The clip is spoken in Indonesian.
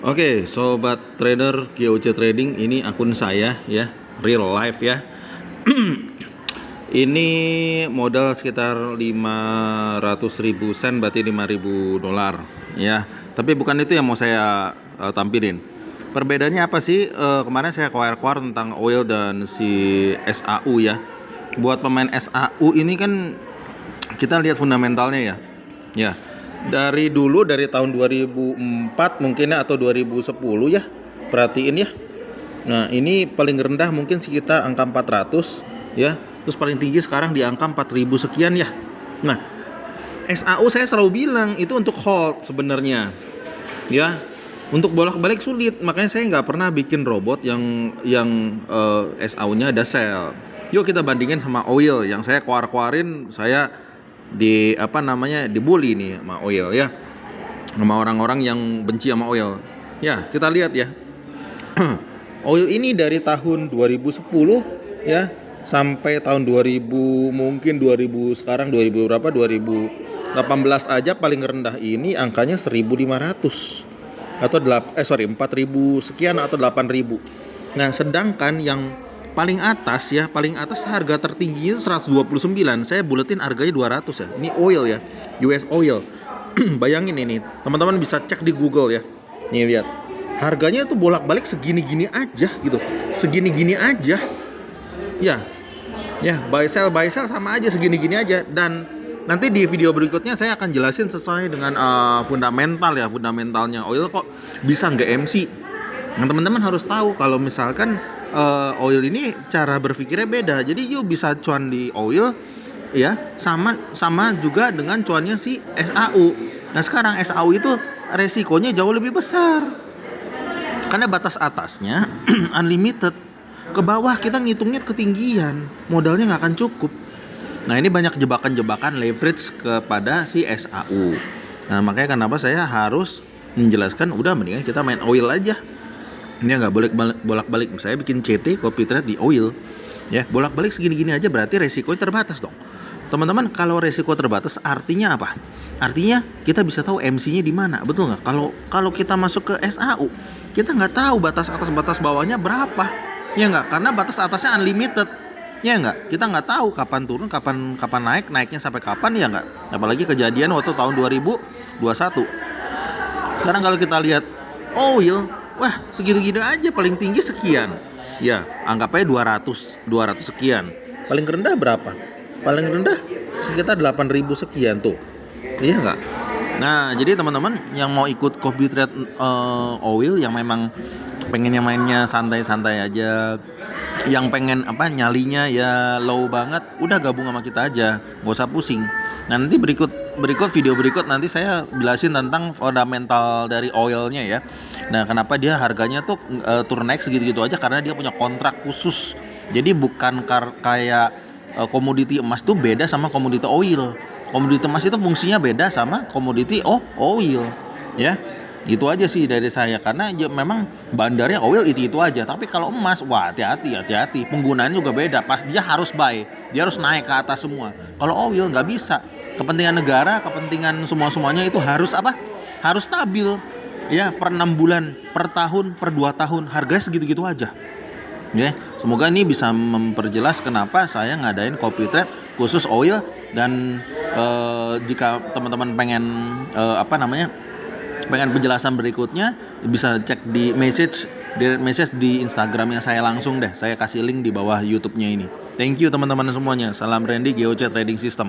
Oke, sobat trader GOC Trading, ini akun saya ya, real life ya. Ini modal sekitar 500.000 sen, berarti 5.000 dolar ya. Tapi bukan itu yang mau saya tampilin. Perbedaannya apa sih? Kemarin saya koar-koar tentang oil dan si SAU ya. Buat pemain SAU ini kan kita lihat fundamentalnya ya. Ya, dari dulu, dari tahun 2004 mungkin ya, atau 2010 ya, perhatiin ya. Nah, ini paling rendah mungkin sekitar angka 400 ya. Terus paling tinggi sekarang di angka 4000 sekian ya. Nah, SAU saya selalu bilang itu untuk hold sebenarnya. Ya, untuk bolak-balik sulit. Makanya saya nggak pernah bikin robot yang SAU-nya ada sell. Yuk kita bandingin sama oil yang saya keluarin, saya dibully nih sama oil ya, sama orang-orang yang benci sama oil ya. Kita lihat ya. Oil ini dari tahun 2010 ya sampai tahun 2000, mungkin 2000, sekarang 2000 berapa, 2018 aja paling rendah ini angkanya 1.500 atau 4.000 sekian atau 8.000. Nah, sedangkan yang paling atas ya, paling atas harga tertinggi itu 129. Saya buletin harganya 200 ya. Ini oil ya, US oil. Bayangin ini, teman-teman bisa cek di Google ya. Nih lihat. Harganya tuh bolak-balik segini-gini aja gitu. Segini-gini aja. Ya. Ya, buy sell sama aja, segini-gini aja. Dan nanti di video berikutnya saya akan jelasin sesuai dengan fundamental ya, fundamentalnya oil kok bisa nggak MC. Nah, teman-teman harus tahu kalau misalkan oil ini cara berpikirnya beda. Jadi you bisa cuan di oil ya, sama juga dengan cuannya si SAU. Nah, sekarang SAU itu resikonya jauh lebih besar. Karena batas atasnya unlimited. Ke bawah kita ngitungnya ketinggian, modalnya nggak akan cukup. Nah, ini banyak jebakan-jebakan leverage kepada si SAU. Nah, makanya kenapa saya harus menjelaskan, udah mendingan kita main oil aja. Ini nggak boleh bolak-balik. Saya bikin CT copy trade di oil ya, bolak-balik segini-gini aja berarti resikonya terbatas dong. Teman-teman, kalau resiko terbatas artinya apa? Artinya kita bisa tahu MC-nya di mana, betul nggak? Kalau kita masuk ke SAU, kita nggak tahu batas atas batas bawahnya berapa, ya nggak? Karena batas atasnya unlimited, ya nggak? Kita nggak tahu kapan turun, kapan naiknya sampai kapan, ya nggak? Apalagi kejadian waktu tahun 2021. Sekarang kalau kita lihat oil, wah segitu-gitu aja, paling tinggi sekian. Ya, anggap aja 200 sekian. Paling rendah berapa? Paling rendah sekitar 8.000 sekian tuh. Iya nggak? Nah, jadi teman-teman yang mau ikut copy trade oil, yang memang pengennya mainnya santai-santai aja, yang pengen nyalinya ya low banget, udah gabung sama kita aja, nggak usah pusing. Nah, nanti video berikut nanti saya jelasin tentang fundamental dari oilnya ya. Nah, kenapa dia harganya tuh turun naik segitu-gitu aja, karena dia punya kontrak khusus. Jadi bukan kayak komoditi emas tuh beda sama komoditi oil. Komoditi emas itu fungsinya beda sama komoditi oil ya. Gitu aja sih dari saya, karena memang bandarnya oil itu aja. Tapi kalau emas, wah hati-hati, penggunaannya juga beda. Pas dia harus buy, dia harus naik ke atas semua. Kalau oil nggak bisa. Kepentingan negara, kepentingan semuanya itu harus harus stabil ya, per 6 bulan, per tahun, per 2 tahun, harganya segitu-gitu aja. Ya, semoga ini bisa memperjelas kenapa saya ngadain copy trade khusus oil. Dan jika teman-teman pengen pengen penjelasan berikutnya, bisa cek di direct message di Instagramnya saya langsung deh. Saya kasih link di bawah YouTube-nya ini. Thank you teman-teman semuanya. Salam Randy, GOC Trading System.